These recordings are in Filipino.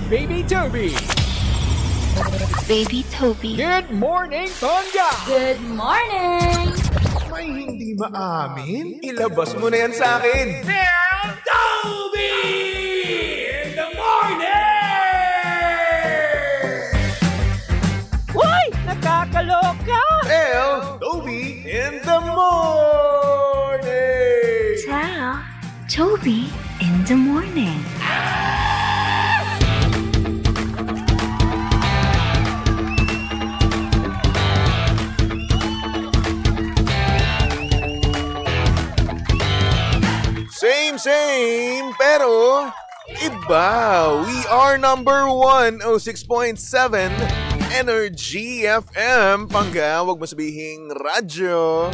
Baby Toby. Baby Toby. Good morning, Tonga! Good morning! May hindi maamin? Ilabas mo na yan sa akin. Toby! In the morning! Hoy! Nakakaloka! Toby in the morning! Tell Toby in the morning. Same, pero iba. We are number 106.7 Energy FM. Pangga, wag mo sabihin radyo.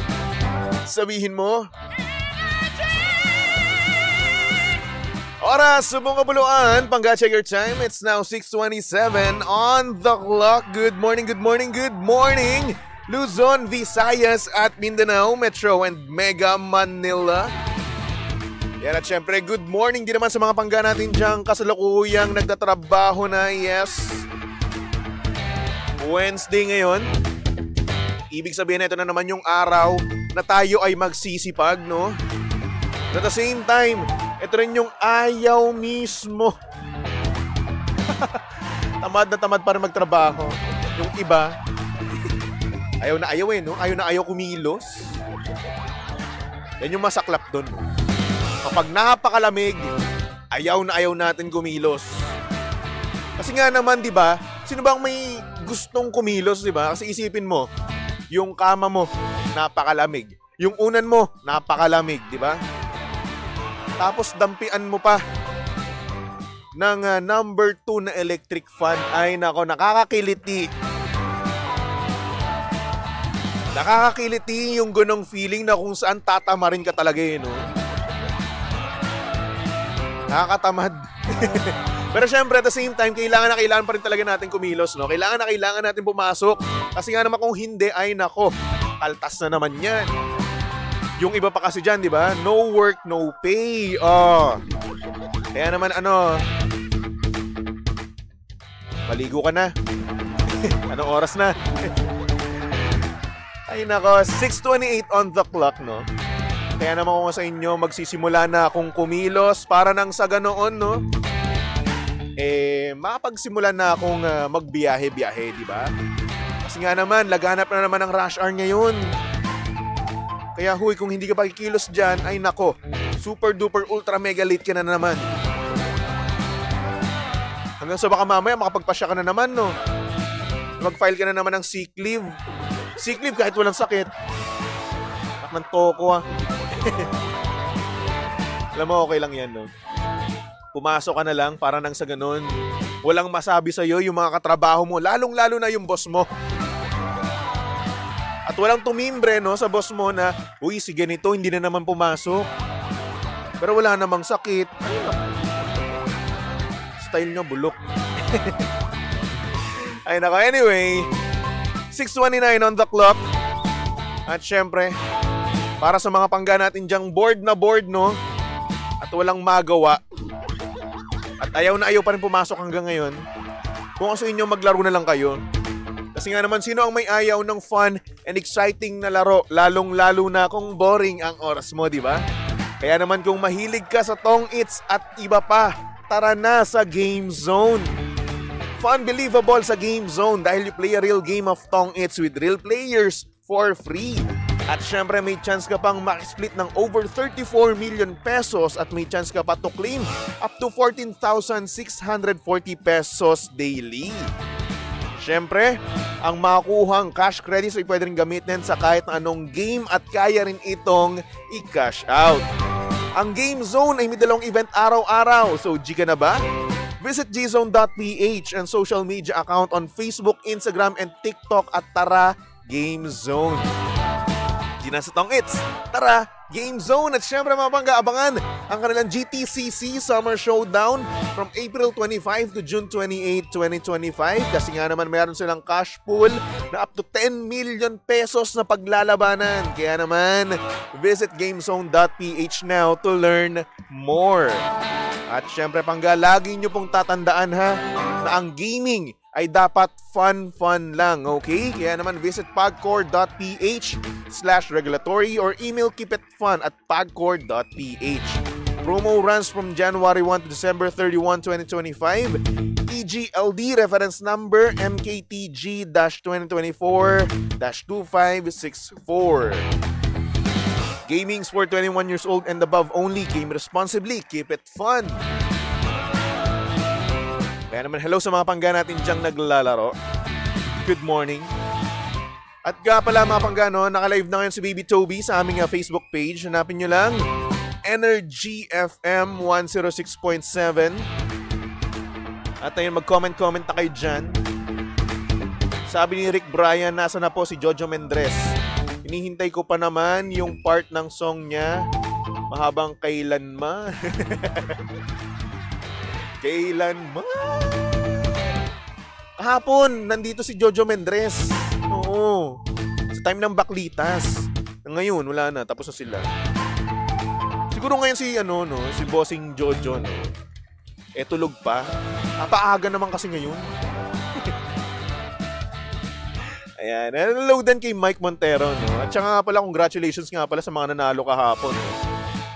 Sabihin mo oras, subong kabuluan. Pangga, check your time. It's now 6:27 on the clock. Good morning. Luzon, Visayas at Mindanao, Metro and Mega Manila. Yan at syempre, good morning din naman sa mga pangga natin dyan kasalukuyang nagtatrabaho na, yes. Wednesday ngayon. Ibig sabihin na ito na naman yung araw na tayo ay magsisipag, no? At the same time, ito rin yung ayaw mismo. Tamad na tamad para magtrabaho. Yung iba, ayaw na ayaw no? Ayaw na ayaw kumilos. Yan yung masaklap dun. Kapag napakalamig, ayaw na ayaw natin kumilos. Kasi nga naman, di ba? Sino bang may gustong kumilos, di ba? Kasi isipin mo, yung kama mo, napakalamig. Yung unan mo, napakalamig, di ba? Tapos dampian mo pa ng number 2 na electric fan. Ay nako, nakakakiliti. Nakakakiliti yung ganong feeling na kung saan tatamarin ka talaga no? Nakakatamad. Pero syempre at the same time, kailangan pa rin talaga natin kumilos, no? Kailangan natin pumasok. Kasi nga naman kung hindi, ay nako, kaltas na naman yan. Yung iba pa kasi dyan, di ba? No work, no pay. Oh. Kaya naman maligo ka na. Anong oras na? Ay nako, 6:28 on the clock, no? Kaya naman ko sa inyo, magsisimula na akong kumilos para nang sa ganoon, no? Makapagsimula na akong magbiyahe-biyahe, di ba? Kasi nga naman, laganap na naman ang rush hour ngayon. Kaya huy, kung hindi ka pa kikilos dyan, ay nako, super duper ultra mega late ka na naman. Hanggang sa baka mamaya, makapagpasya ka na naman, no? Mag-file ka na naman ng sick leave. Sick leave kahit walang sakit. Ng toko Alam mo, okay lang yan, no? Pumasok ka na lang para nang sa ganun. Walang masabi sa'yo yung mga katrabaho mo, lalong-lalo na yung boss mo. At walang tumimbre, no, sa boss mo na, uy, si ganito, hindi na naman pumasok. Pero wala namang sakit. Style nyo, bulok. Ay, nako, anyway. 6:29 on the clock. At syempre, para sa mga pangga natin dyang bored na bored, no? At walang magawa. At ayaw na ayaw pa rin pumasok hanggang ngayon. Kung sa inyo, maglaro na lang kayo. Kasi nga naman, sino ang may ayaw ng fun and exciting na laro? Lalong-lalo na kung boring ang oras mo, di ba? Kaya naman kung mahilig ka sa Tong Its at iba pa, tara na sa Game Zone. Fun believable sa Game Zone dahil you play a real game of Tong Its with real players for free. At syempre may chance ka pang maki-split ng over 34 million pesos at may chance ka pa to claim up to 14,640 pesos daily. Syempre, ang makukuhang cash credits ay pwede rin gamitin sa kahit anong game at kaya rin itong i-cash out. Ang Game Zone ay may dalawang event araw-araw. So, G ka na ba? Visit gzone.ph and social media account on Facebook, Instagram, and TikTok at tara Game Zone. Di na sa Tong Its. Tara, Game Zone. At syempre mga pangga, abangan ang kanilang GTCC Summer Showdown from April 25 to June 28, 2025. Kasi nga naman mayroon silang cash pool na up to 10 million pesos na paglalabanan. Kaya naman, visit gamezone.ph now to learn more. At syempre pangga, lagi nyo pong tatandaan ha, na ang gaming ay dapat fun lang, okay? Kaya naman visit pagcore.ph/regulatory or email keepitfun@pagcore.ph. Promo runs from January 1 to December 31, 2025. EGLD reference number MKTG-2024-2564. Gaming's for 21 years old and above only. Game responsibly. Keep it fun. Kaya naman, hello sa mga pangga natin dyang naglalaro. Good morning. At nga pala mga pangga, no, naka-live na ngayon si Baby Toby sa aming Facebook page. Hanapin nyo lang, Energy FM 106.7. At ayun, mag-comment na kayo dyan. Sabi ni Rick Bryan, nasa na po si Jojo Mendres. Hinihintay ko pa naman yung part ng song niya, Mahabang Kailanman. Kailanman. Kahapon, nandito si Jojo Mendres. Oo. Sa time ng Baklitas. Ngayon, wala na. Tapos na sila. Siguro ngayon si, si Bossing Jojo, no? Tulog pa. Napaaga naman kasi ngayon. Ayan. Hello din kay Mike Montero, no? At saka nga pala, congratulations nga pala sa mga nanalo kahapon, no?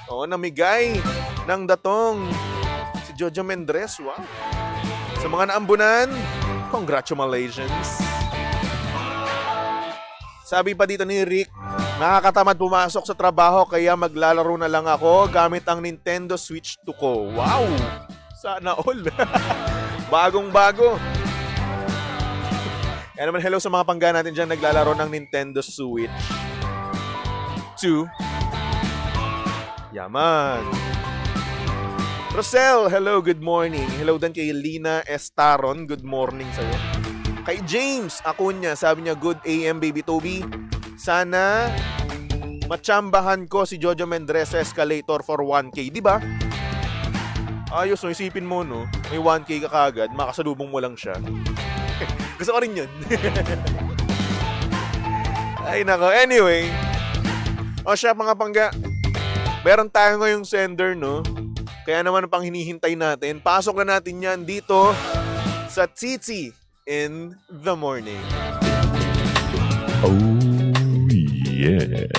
Oo, namigay ng datong si Jojo Mendres. Wow. Sa mga naambunan, congratulations. Sabi pa dito ni Rick, nakakatamad pumasok sa trabaho kaya maglalaro na lang ako gamit ang Nintendo Switch 2 ko. Wow! Sana all. Bagong-bago. Kaya naman, hello sa mga pangga natin dyan naglalaro ng Nintendo Switch 2. Yaman. Rosel, hello, good morning. Hello din kay Lina Estaron, good morning sa'yo. Kay James Acuña, sabi niya, good AM Baby Toby. Sana matsambahan ko si Jojo Mendres sa escalator for 1K, di ba? Ayos, no? Isipin mo, no? May 1K ka kagad, makasalubong mo lang siya. Gusto ko rin yun. Ay, nako. Anyway. O siya, mga pangga. Meron tayo ngayong sender, no? Kaya naman pang hinihintay natin. Pasok na natin yan dito sa Titi in the Morning. Oh, yeah.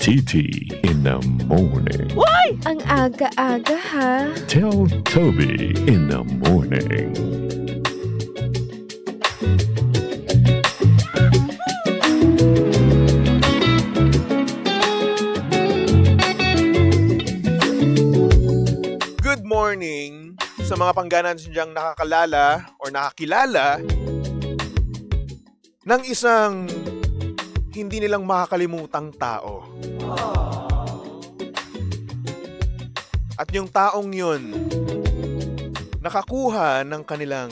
Titi in the Morning. Why? Ang aga-aga ha. Tell Toby in the Morning. Good morning sa mga pangganan siyang nakakilala ng isang hindi nilang makakalimutang tao. At yung taong yun, nakakuha ng kanilang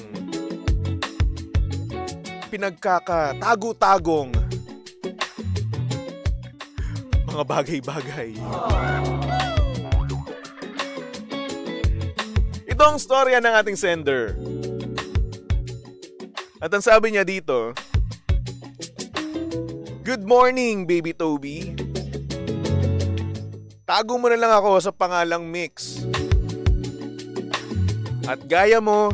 pinagkakatago-tagong mga bagay-bagay. Ito ang storya ng ating sender. At ang sabi niya dito, good morning, Baby Toby. Tago mo na lang ako sa pangalang Mix. At gaya mo,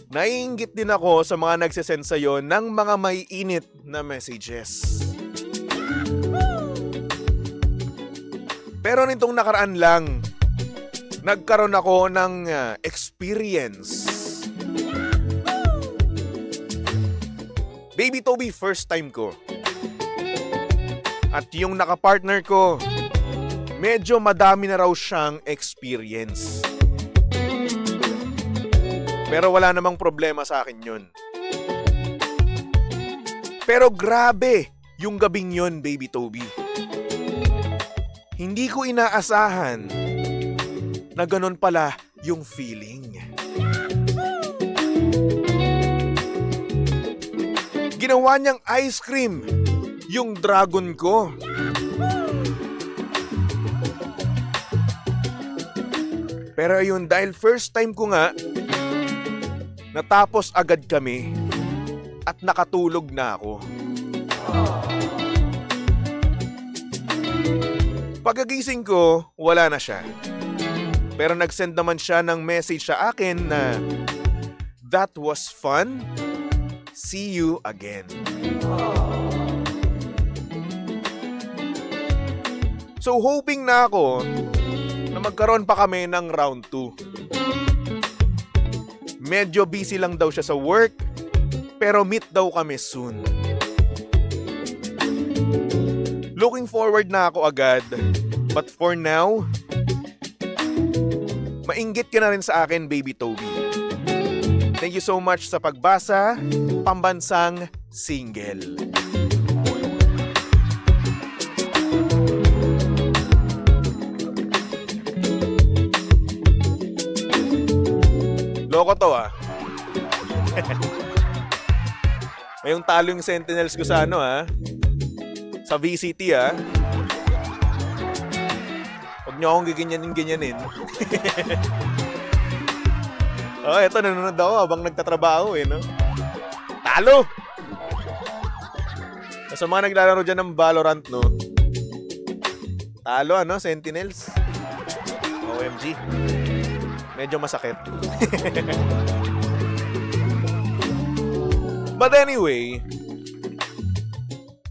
naiinggit din ako sa mga nagsisend sa'yo ng mga maiinit na messages. Pero nitong nakaraan lang, nagkaroon ako ng experience. Baby Toby, first time ko. At yung nakapartner ko, medyo madami na raw siyang experience. Pero wala namang problema sa akin yun. Pero grabe yung gabing yun, Baby Toby. Hindi ko inaasahan na ganun pala yung feeling. Ginawa niyang ice cream yung dragon ko. Pero ayun, dahil first time ko nga, natapos agad kami at nakatulog na ako. Pagkagising ko, wala na siya. Pero nag-send naman siya ng message sa akin na that was fun. See you again. So hoping na ako na magkaroon pa kami ng round 2. Medyo busy lang daw siya sa work, pero meet daw kami soon. Looking forward na ako agad, but for now, mainggit ka na rin sa akin, Baby Toby. Thank you so much sa pagbasa, pambansang single. Loko to ah. Mayong talo yung Sentinels ko sa sa VCT ah. Huwag niyo akong giganyanin. Oh, eto nanonood ako habang nagtatrabaho no? Talo! Sa mga naglalaro dyan ng Valorant, no? Talo, Sentinels? OMG. Medyo masakit. But anyway,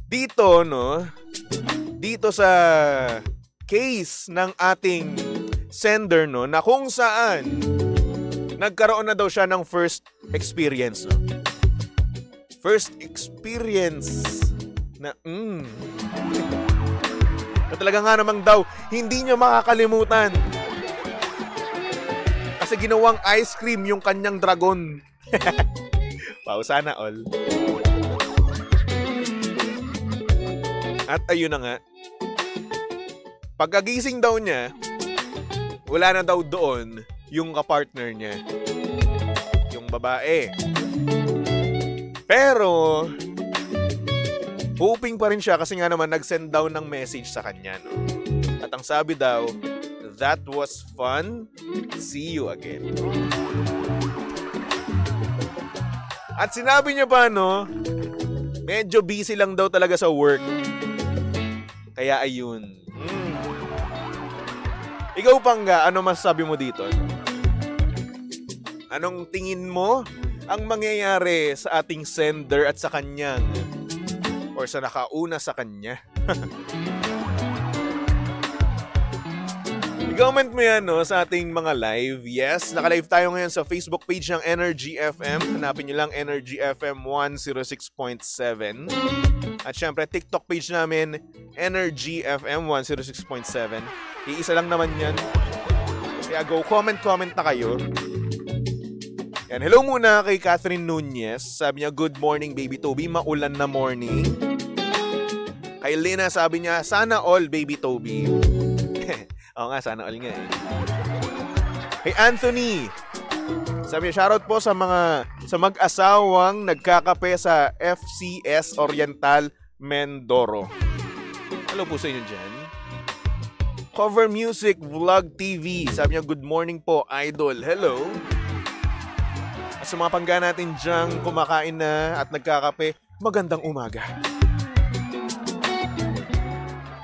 dito, dito sa case ng ating sender, na kung saan nagkaroon na daw siya ng first experience, First experience na talaga nga namang daw hindi niya makakalimutan. Kasi ginawang ice cream yung kanyang dragon. Wow, sana all. At ayun na nga. Pagkagising daw niya, wala na daw doon yung kapartner niya. Yung babae. Pero hoping pa rin siya kasi nga naman nag-send daw ng message sa kanya, At ang sabi daw, that was fun. See you again. At sinabi niya pa, medyo busy lang daw talaga sa work. Kaya ayun. Ikaw, Pangga, ano masasabi mo dito? Anong tingin mo ang mangyayari sa ating sender at sa kanyang or sa nakauna sa kanya? I-comment mo yan sa ating mga live. Yes, naka-live tayo ngayon sa Facebook page ng Energy FM. Hanapin nyo lang Energy FM 106.7. At syempre, TikTok page namin, Energy FM 106.7. Iisa lang naman yan. Kaya go, comment na kayo. Yan, hello muna kay Catherine Nunez. Sabi niya, good morning, Baby Toby. Maulan na morning. Kay Lina, sabi niya, sana all, Baby Toby. Oo nga, sana all nga Kay Anthony, sabi niya, shoutout po sa mag-asawang nagkakape sa FCS Oriental Mindoro. Hello po sa inyo dyan. Cover Music Vlog TV, sabi niya, good morning po, idol. Hello. At sa mga pangga natin dyan kumakain na at nagkakape, magandang umaga.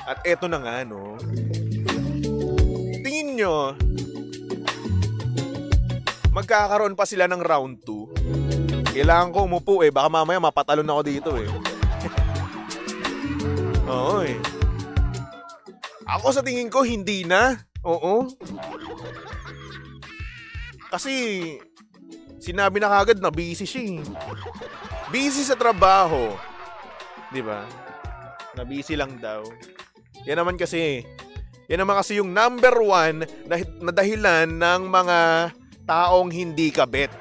At eto na nga, tingin nyo, magkakaroon pa sila ng round 2. Kailangan ko umupo baka mamaya mapatalon ako dito Oo Ako sa tingin ko hindi na. Oo. Kasi sinabi na kagad na busy siya. Busy sa trabaho. 'Di ba? Na busy lang daw. Yan naman kasi yung number 1 na dahilan ng mga taong hindi kabet.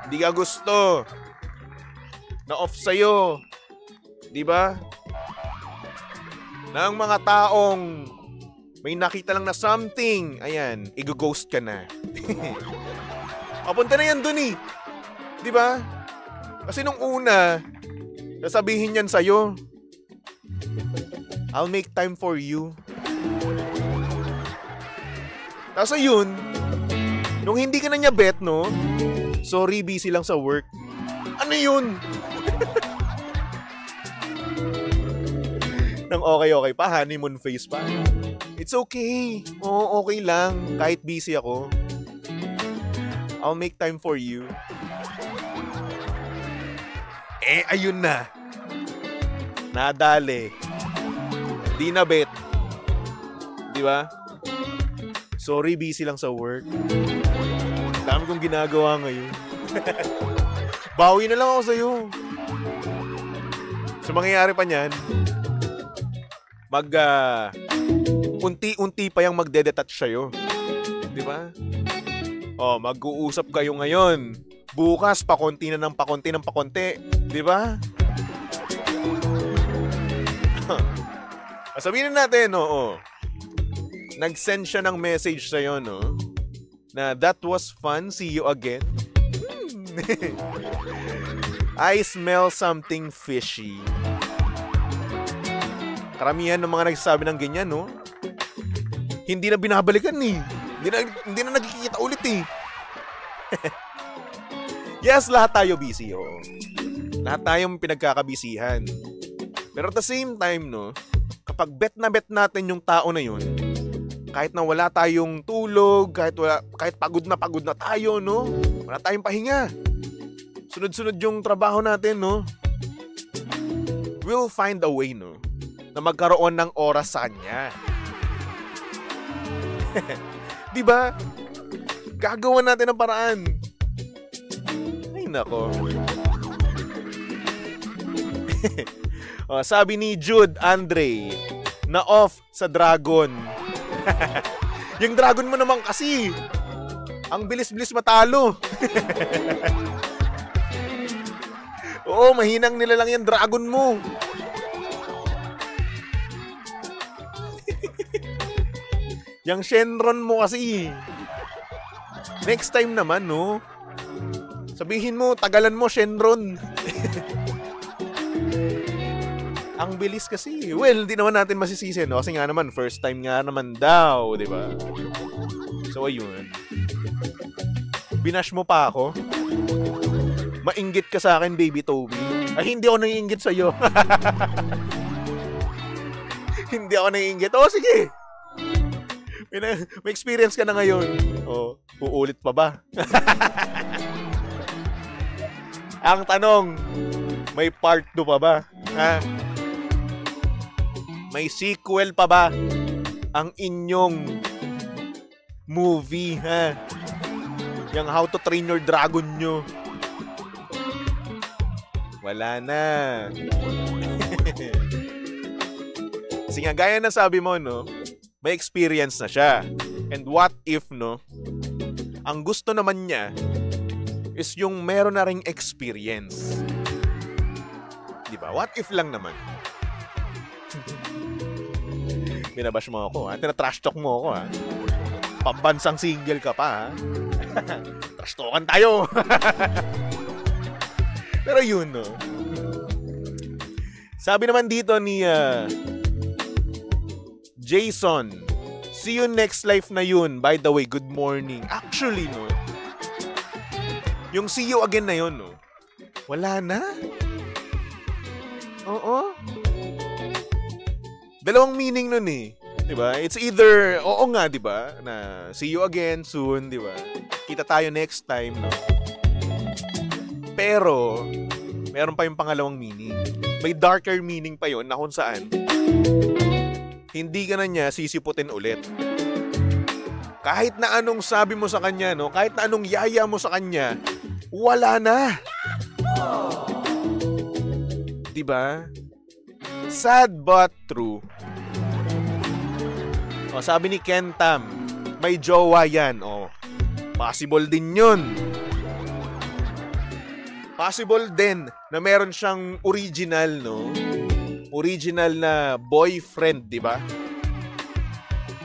Hindi ka gusto. Na-off sa'yo. Di ba? Ng mga taong may nakita lang na something, ayan, i-ghost ka na. Papunta na yan dun Di ba? Kasi nung una, sasabihin yan sa'yo, I'll make time for you. Tapos yun, nung hindi ka na niya bet, sorry, busy lang sa work. Ano yun? Nang okay pa, honeymoon face pa. It's okay. Oo, okay lang. Kahit busy ako. I'll make time for you. Ayun na. Nadali. Di na bet. Di ba? Sorry, busy lang sa work. Dami kong ginagawa ngayon. Bawi na lang ako sa'yo. So, mangyayari pa niyan, unti-unti pa yung magde-detach sa'yo. Di ba? Mag-uusap kayo ngayon. Bukas, pakonti na ng pakonti. Di ba? Sabihin natin, nag-send siya ng message sa'yo, no? Na that was fun, see you again. I smell something fishy. Karamihan ng mga nagsasabi ng ganyan, no? Hindi na binabalikan eh. Hindi na nagkikita ulit eh. Yes, lahat tayo busy, Lahat tayong pinagkakabisihan. Pero at the same time, no? Kapag bet natin yung tao na yun, kahit na wala tayong tulog, kahit pagod na tayo, no? Wala tayong pahinga. Sunod-sunod yung trabaho natin, no? We'll find a way, no? Na magkaroon ng oras sa kanya. Diba? Gagawa natin ng paraan. Ay, nako. Sabi ni Jude Andre, na off sa dragon. Yung dragon mo naman kasi, ang bilis-bilis matalo. Oo, mahinang nila lang yung dragon mo. Yung Shenron mo kasi. Next time naman, no? Sabihin mo, tagalan mo, Shenron. Ang bilis kasi. Well, di naman natin masisisi, no? Kasi nga naman, first time nga naman daw, di ba? So, ayun. Binash mo pa ako. Mainggit ka sa akin, baby Toby. Ay, hindi ako naiinggit sa'yo. Hindi ako naiinggit. Sige. May experience ka na ngayon. Uulit pa ba? Ang tanong, may part 2 pa ba? Ha? May sequel pa ba ang inyong movie, ha? Yung How to Train Your Dragon nyo. Wala na. Kasi nga, gaya na sabi mo, no? May experience na siya. And what if, no? Ang gusto naman niya is yung meron na ring experience. Diba? What if lang naman? Binabash mo ako, ha? Tinatrash talk mo ako, ha? Pambansang single ka pa, ha? Trash talkan tayo! Pero yun, no? Sabi naman dito ni Jason, see you next life na yun. By the way, good morning. Actually, no? Yung see you again na yun, no? Wala na? Oo. Dalawang meaning nun eh. Diba? It's either, oo nga, diba? Na see you again soon, diba? Kita tayo next time, no? Pero, meron pa yung pangalawang meaning. May darker meaning pa yun na kung saan hindi ka na niya sisiputin ulit. Kahit na anong sabi mo sa kanya, no? Kahit na anong yaya mo sa kanya, wala na. Diba? Sad but true. Sabi ni Ken Tam, may jowa yan. Possible din yun. Possible din na meron siyang original, no? Original na boyfriend, di ba?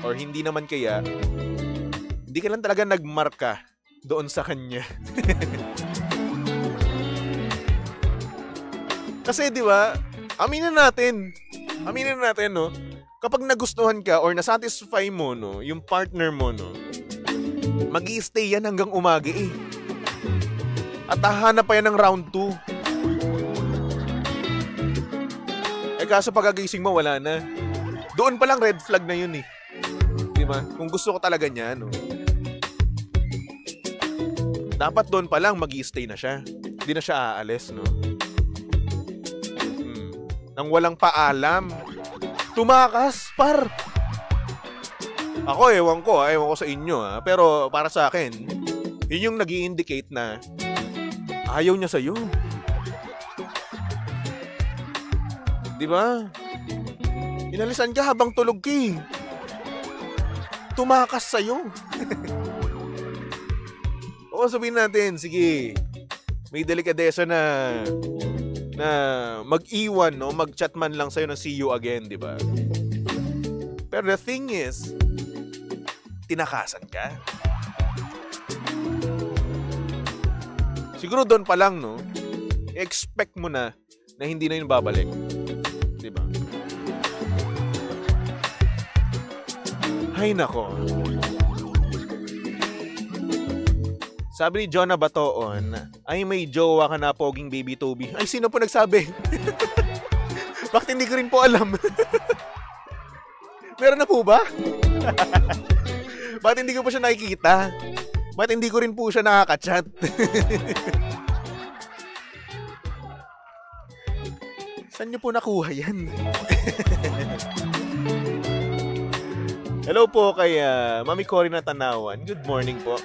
Or hindi naman kaya, hindi ka lang talaga nagmarka doon sa kanya. Kasi, di ba, aminin natin, no? Kapag nagustuhan ka or nasatisfy mo, no, yung partner mo, no, mag-i-stay yan hanggang umaga eh. At hahanap pa yan ng round 2. Eh kaso pagkagising mo, wala na. Doon pa lang red flag na yun eh. Di ba? Kung gusto ko talaga niya, no? Dapat doon pa lang mag-i-stay na siya. Hindi na siya aalis, no? Nang walang paalam. Tumakas, par! Ako, ewan ko sa inyo, ha? Pero para sa akin, yun yung nag-i-indicate na ayaw niya sa'yo. Di ba? Inalisan ka habang tulog ka eh. Tumakas sa'yo. Oo, sabihin natin, sige, may delikadesa na mag-iwan, no? Mag-chat man lang sa'yo na see you again, di ba? Pero the thing is, tinakasan ka. Siguro doon pa lang, no? Expect mo na hindi na yun babalik. Di ba? Ay, nako. Sabi ni Jonah Batoon, ay may jowa ka na, poging baby Toby. Ay, sino po nagsabi? Bakit hindi ko rin po alam? Meron na po ba? Bakit hindi ko po siya nakikita? Bakit hindi ko rin po siya nakaka-chat? Saan niyo po nakuha yan? Hello po kay Mami Cory na Tanawan. Good morning po.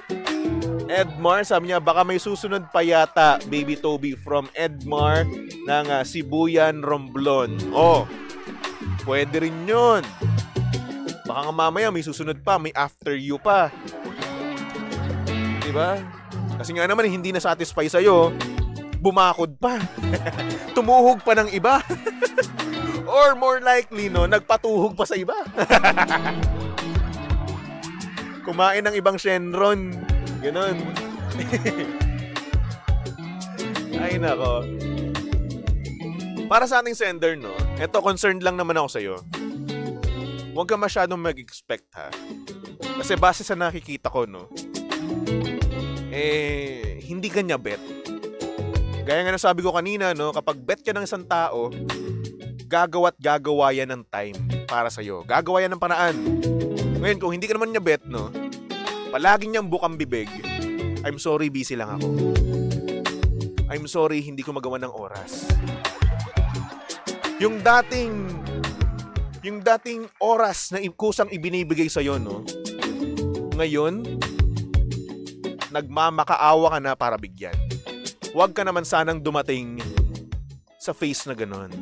Edmar, sabi niya, baka may susunod pa yata, baby Toby, from Edmar ng Sibuyan, Romblon. Oh, pwede rin yun. Baka nga mamaya may susunod pa, may after you pa. Diba? Kasi nga naman, hindi na satisfy sa'yo, bumakod pa. Tumuhog pa ng iba. Or more likely, no, nagpatuhog pa sa iba. Kumain ng ibang Shenron. Ganon. Ay, nako. Para sa ating sender, no, eto, concerned lang naman ako sa'yo. Huwag ka masyadong mag-expect, ha. Kasi base sa nakikita ko, no, hindi ka niya bet. Gaya nga nasabi ko kanina, no, kapag bet ka ng isang tao, gagawa yan ng time para sa'yo. Gagawa yan ng paraan. Ngayon, kung hindi ka naman niya bet, no, palagi niyang bukang bibig, I'm sorry, busy lang ako. I'm sorry, hindi ko magawa ng oras. Yung dating oras na kusang ibinibigay sa'yo, no, ngayon, nagmamakaawa ka na para bigyan. Huwag ka naman sanang dumating sa face na ganon.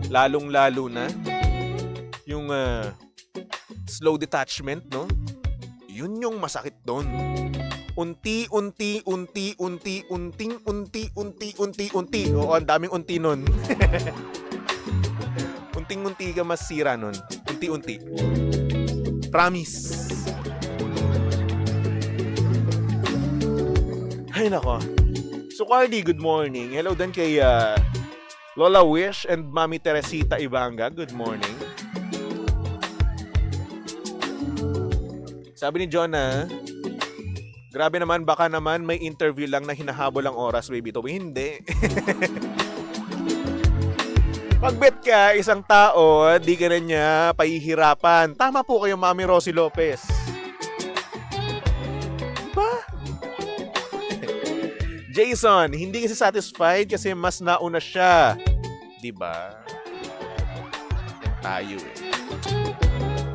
Lalong-lalo na yung slow detachment, no? Yun yung masakit doon. Unti. Oo, ang daming unti nun. Unting-unti ka masira nun. Unti-unti. Promise. Ay, nako. So, Cardi, good morning. Hello din kay Lola Wish and Mami Teresita Ibanga. Good morning. Sabi ni Jonah, grabe naman, baka naman may interview lang na hinahabol ang oras, baby Toby. Hindi. Pag-bet ka, isang tao, di ka na niya pahihirapan. Tama po kayo, Mami Rosie Lopez. Ba? Jason, hindi kasi satisfied kasi mas nauna siya. Diba? Tayo eh.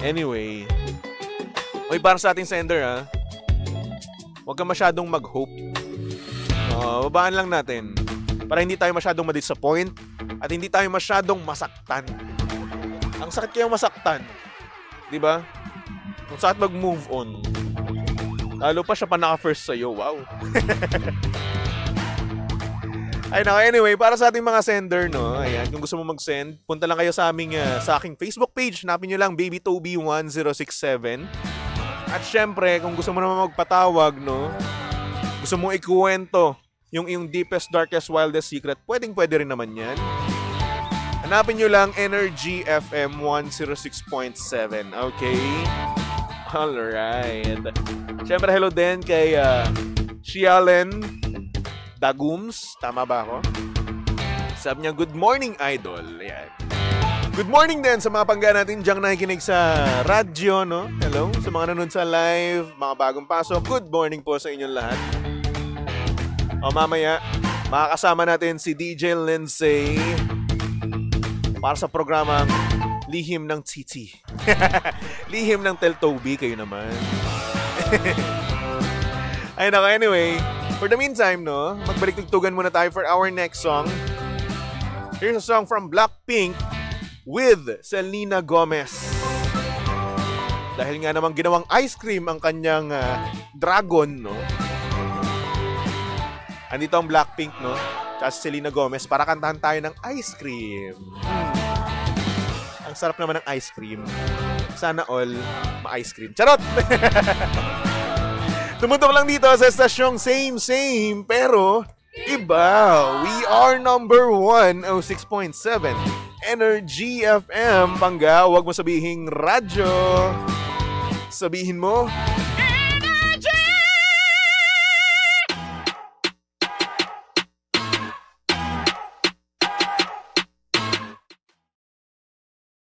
Anyway, oy, para sa ating sender, ha? Huwag ka masyadong mag-hope. Babaan lang natin para hindi tayo masyadong ma-disappoint at hindi tayo masyadong masaktan. Ang sakit kayong masaktan. Diba? Kung sakit mag-move on. Lalo pa siya pa naka-first sa'yo. Wow. Ay, nako, anyway, para sa ating mga sender, no, ayan, kung gusto mo mag-send, punta lang kayo sa aking Facebook page. Hanapin nyo lang, Baby Toby 1067. At syempre, kung gusto mo naman magpatawag, no, gusto mo ikuwento yung iyong deepest, darkest, wildest secret, pwede rin naman yan. Hanapin nyo lang Energy FM 106.7, okay? Alright. Syempre, hello din kay Shialen Dagums, tama ba ako? Sabi niya, good morning, idol. Ayan. Good morning din sa mga pangga natin diyang nakikinig sa radyo, no? Hello, sa mga nanonood sa live, mga bagong pasok. Good morning po sa inyong lahat. O mamaya, makakasama natin si DJ Lindsay para sa programang Lihim ng Titi. Lihim ng Teltobi, kayo naman. Ay nako, anyway, for the meantime, no, magbalik-tugtugan muna tayo for our next song. Here's a song from Blackpink with Selena Gomez. Dahil nga namang ginawang ice cream ang kanyang dragon, no? Andito ang Blackpink, no? Tsaka si Selena Gomez para kantahan tayo ng ice cream. Ang sarap naman ng ice cream. Sana all ma-ice cream. Charot! Tumutok lang dito sa estasyong same, pero iba. We are number 106.7 Energy FM. Pangga, huwag mo sabihing radyo. Sabihin mo,